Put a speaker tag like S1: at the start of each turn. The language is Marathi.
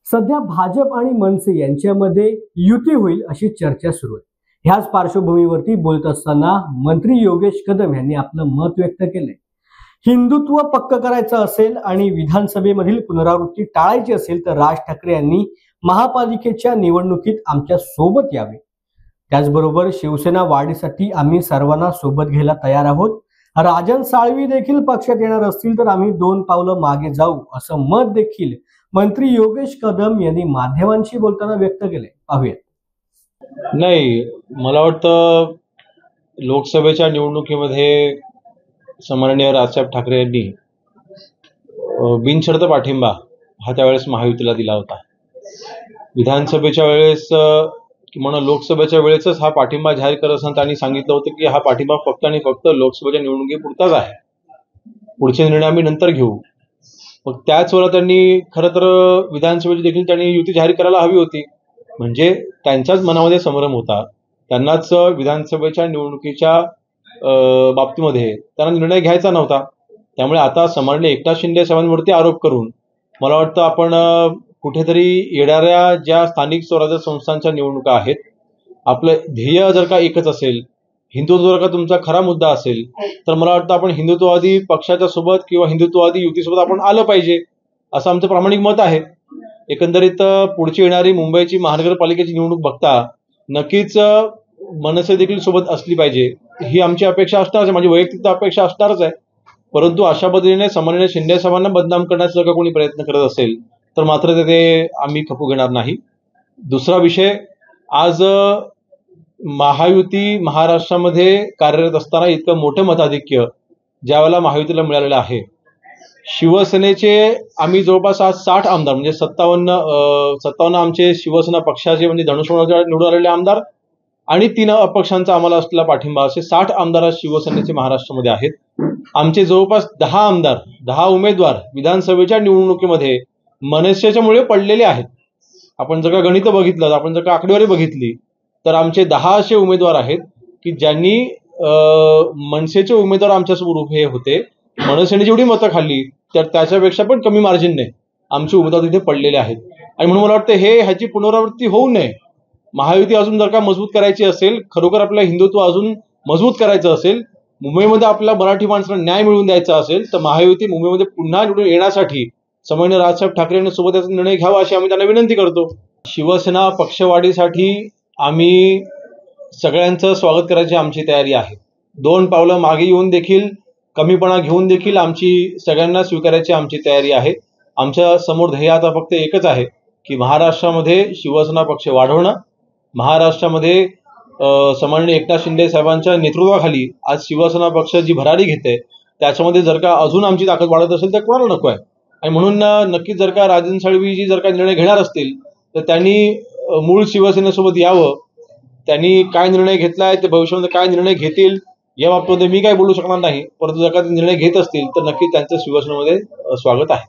S1: सध्या भाजप आणि मनसे यांच्यामध्ये युती होईल अशी चर्चा सुरू आहे। ह्याच पार्श्वभूमीवरती बोलत असताना मंत्री योगेश कदम यांनी आपलं मत व्यक्त केलंय। हिंदुत्व पक्क करायचं असेल आणि विधानसभेमधील पुनरावृत्ती टाळायची असेल तर राज ठाकरे यांनी महापालिकेच्या निवडणुकीत आमच्या सोबत यावे। त्याचबरोबर शिवसेना वाढीसाठी आम्ही सर्वांना सोबत घ्यायला तयार आहोत। राजन साळवी देखील पक्षात येणार असतील तर आम्ही 2 पावलं मागे जाऊ असं मत देखील मंत्री योगेश कदम यांनी माध्यमांशी बोलताना व्यक्त केले। पाहूयात।
S2: नाही, मला वाटतं लोकसभेच्या निवडणुकीमध्ये सन्माननीय राजसाहेब ठाकरे यांनी बिनशर्त पाठिंबा हा त्यावेळेस महायुतीला दिला होता। विधानसभेच्या वेळेस किंवा लोकसभेच्या वेळेसच हा पाठिंबा जाहीर करत असताना त्यांनी सांगितलं होतं की हा पाठिंबा फक्त आणि फक्त लोकसभेच्या निवडणुकीपुरताच आहे, पुढचे निर्णय आम्ही नंतर घेऊ। मग त्याच वेळेला त्यांनी खरं तर विधानसभेची देखील त्यांनी युती जाहीर करायला हवी होती, म्हणजे त्यांच्याच मनामध्ये संभ्रम होता। त्यांनाच विधानसभेच्या निवडणुकीच्या बाबतीमध्ये त्यांना निर्णय घ्यायचा नव्हता। त्यामुळे आता सन्माननीय एकनाथ शिंदे साहेबांवरती आरोप करून मला वाटतं आपण कुठेतरी येणाऱ्या ज्या स्थानिक स्वराज्य संस्थांच्या निवडणुका आहेत, आपलं ध्येय जर का एकच असेल, हिंदुत्व जर का तुमचा खरा मुद्दा असेल, तर मला वाटतं आपण हिंदुत्ववादी पक्षाच्या सोबत किंवा हिंदुत्ववादी युतीसोबत आपण आलं पाहिजे असं आमचं प्रामाणिक मत आहे। एकंदरीत पुढची येणारी मुंबईची महानगरपालिकेची निवडणूक बघता नक्कीच मनसे देखील सोबत असली पाहिजे ही आमची अपेक्षा असणारच आहे, माझी वैयक्तिक अपेक्षा असणारच आहे। परंतु अशा पद्धतीने सन्माननीय शिंदे साहेबांना बदनाम करण्याचा जर का कोणी प्रयत्न करत असेल तर मात्र ते आम्ही खपू घेणार नाही। दुसरा विषय, आज महायुती महाराष्ट्रामध्ये कार्यरत असताना इतकं मोठं मताधिक्य ज्यावेळेला महायुतीला मिळालेलं आहे, शिवसेनेचे आम्ही जवळपास आज 60 आमदार म्हणजे 57 आमचे शिवसेना पक्षाचे म्हणजे धनुष्यबाणाचे निवडून आलेले आमदार आणि 3 अपक्षांचा आम्हाला असलेला पाठिंबा, असे 60 आमदार शिवसेनेचे महाराष्ट्रामध्ये आहेत। आमचे जवळपास 10 आमदार 10 उमेदवार विधानसभेच्या निवडणुकीमध्ये मनसेच्यामुळे पडलेले आहेत। आपण जर का गणित बघितलं, आपण जर का आकडेवारी बघितली तर आमचे 10 असे उमेदवार आहेत की ज्यांनी मनसेचे उमेदवार आमच्यासमोर उभे होते, मनसेने जेवढी मतं खाल्ली तर त्याच्यापेक्षा पण कमी मार्जिनने आमचे उमेदवार तिथे पडलेले आहेत। आणि म्हणून मला वाटतं ह्याची पुनरावृत्ती होऊ नये। महायुती अजून जर का मजबूत करायची असेल, खरोखर आपलं हिंदुत्व अजून मजबूत करायचं असेल, मुंबईमध्ये आपल्या मराठी माणसांना न्याय मिळवून द्यायचा असेल तर महायुती मुंबईमध्ये पुन्हा निवडून येण्यासाठी सन्माननीय राजसाहेब ठाकरे यांनी सोबत याचा निर्णय घ्यावा अशी आम्ही त्यांना विनंती करतो। शिवसेना पक्षवाढीसाठी आम्ही सगळ्यांचं स्वागत करायची आमची तयारी आहे। 2 पावलं मागे येऊन देखील, कमीपणा घेऊन देखील आमची सगळ्यांना स्वीकारायची आमची तयारी आहे। आमच्या समोर ध्येय आता फक्त एकच आहे की महाराष्ट्रामध्ये शिवसेना पक्ष वाढवणं, महाराष्ट्रामध्ये सन्माननीय एकनाथ शिंदे साहेबांच्या नेतृत्वाखाली आज शिवसेना पक्ष जी भरारी घेते त्याच्यामध्ये जर का अजून आमची ताकद वाढत असेल तर कोणाला नको आहे। आणि म्हणून नक्कीच जर का राजन साळवी जर का निर्णय घेणार असतील तर त्यांनी मूळ शिवसेनेसोबत यावं। त्यांनी काय निर्णय घेतलाय, ते भविष्यामध्ये काय निर्णय घेतील या बाबतीमध्ये मी काय बोलू शकणार नाही, परंतु जर का ते निर्णय घेत असतील तर नक्की त्यांचं शिवसेनेमध्ये स्वागत आहे।